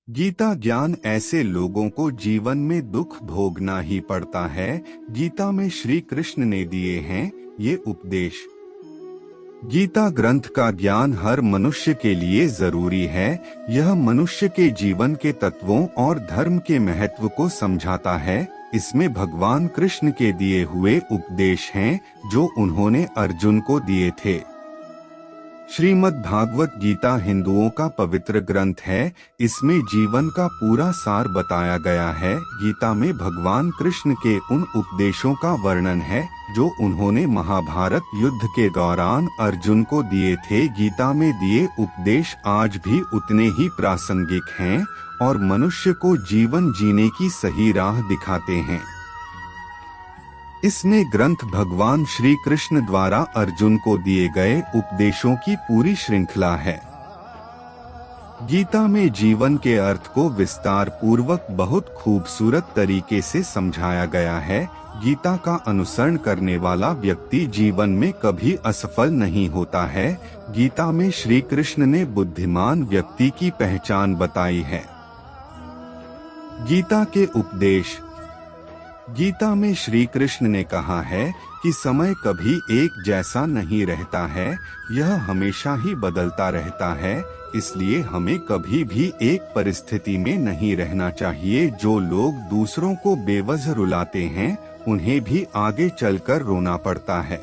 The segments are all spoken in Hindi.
गीता ज्ञान ऐसे लोगों को जीवन में दुख भोगना ही पड़ता है। गीता में श्री कृष्ण ने दिए हैं ये उपदेश। गीता ग्रंथ का ज्ञान हर मनुष्य के लिए जरूरी है। यह मनुष्य के जीवन के तत्वों और धर्म के महत्व को समझाता है। इसमें भगवान कृष्ण के दिए हुए उपदेश हैं जो उन्होंने अर्जुन को दिए थे। श्रीमद् भागवत गीता हिंदुओं का पवित्र ग्रंथ है। इसमें जीवन का पूरा सार बताया गया है। गीता में भगवान कृष्ण के उन उपदेशों का वर्णन है जो उन्होंने महाभारत युद्ध के दौरान अर्जुन को दिए थे। गीता में दिए उपदेश आज भी उतने ही प्रासंगिक हैं और मनुष्य को जीवन जीने की सही राह दिखाते हैं। इसमें ग्रंथ भगवान श्री कृष्ण द्वारा अर्जुन को दिए गए उपदेशों की पूरी श्रृंखला है। गीता में जीवन के अर्थ को विस्तार पूर्वक बहुत खूबसूरत तरीके से समझाया गया है। गीता का अनुसरण करने वाला व्यक्ति जीवन में कभी असफल नहीं होता है। गीता में श्री कृष्ण ने बुद्धिमान व्यक्ति की पहचान बताई है। गीता के उपदेश। गीता में श्री कृष्ण ने कहा है कि समय कभी एक जैसा नहीं रहता है, यह हमेशा ही बदलता रहता है। इसलिए हमें कभी भी एक परिस्थिति में नहीं रहना चाहिए। जो लोग दूसरों को बेवजह रुलाते हैं, उन्हें भी आगे चलकर रोना पड़ता है।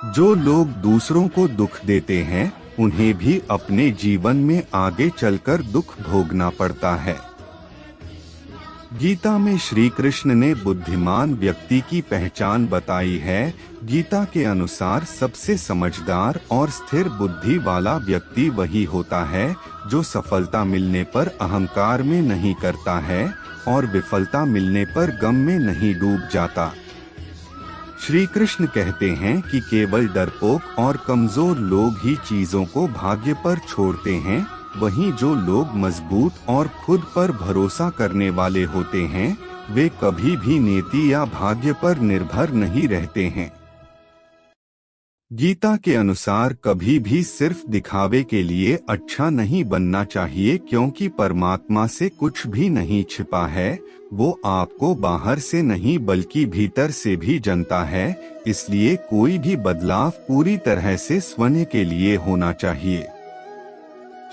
जो लोग दूसरों को दुख देते हैं, उन्हें भी अपने जीवन में आगे चलकर दुख भोगना पड़ता है। गीता में श्री कृष्ण ने बुद्धिमान व्यक्ति की पहचान बताई है। गीता के अनुसार सबसे समझदार और स्थिर बुद्धि वाला व्यक्ति वही होता है जो सफलता मिलने पर अहंकार में नहीं करता है और विफलता मिलने पर गम में नहीं डूब जाता। श्री कृष्ण कहते हैं कि केवल डरपोक और कमजोर लोग ही चीजों को भाग्य पर छोड़ते हैं। वहीं जो लोग मजबूत और खुद पर भरोसा करने वाले होते हैं, वे कभी भी नीति या भाग्य पर निर्भर नहीं रहते हैं। गीता के अनुसार कभी भी सिर्फ दिखावे के लिए अच्छा नहीं बनना चाहिए, क्योंकि परमात्मा से कुछ भी नहीं छिपा है। वो आपको बाहर से नहीं बल्कि भीतर से भी जानता है। इसलिए कोई भी बदलाव पूरी तरह से स्वयं के लिए होना चाहिए।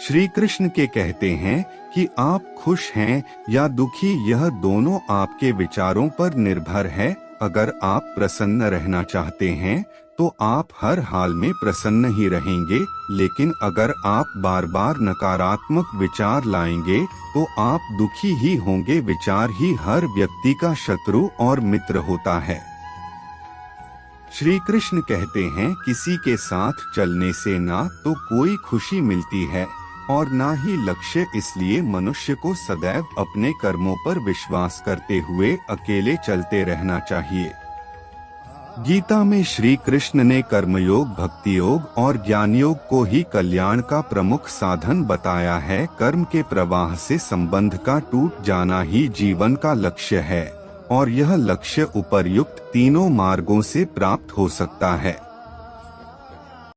श्री कृष्ण के कहते हैं कि आप खुश हैं या दुखी, यह दोनों आपके विचारों पर निर्भर है। अगर आप प्रसन्न रहना चाहते हैं तो आप हर हाल में प्रसन्न ही रहेंगे, लेकिन अगर आप बार बार नकारात्मक विचार लाएंगे तो आप दुखी ही होंगे। विचार ही हर व्यक्ति का शत्रु और मित्र होता है। श्री कृष्ण कहते हैं किसी के साथ चलने से ना तो कोई खुशी मिलती है और ना ही लक्ष्य। इसलिए मनुष्य को सदैव अपने कर्मों पर विश्वास करते हुए अकेले चलते रहना चाहिए। गीता में श्री कृष्ण ने कर्मयोग, भक्ति योग और ज्ञान योग को ही कल्याण का प्रमुख साधन बताया है। कर्म के प्रवाह से संबंध का टूट जाना ही जीवन का लक्ष्य है और यह लक्ष्य उपर्युक्त तीनों मार्गों से प्राप्त हो सकता है।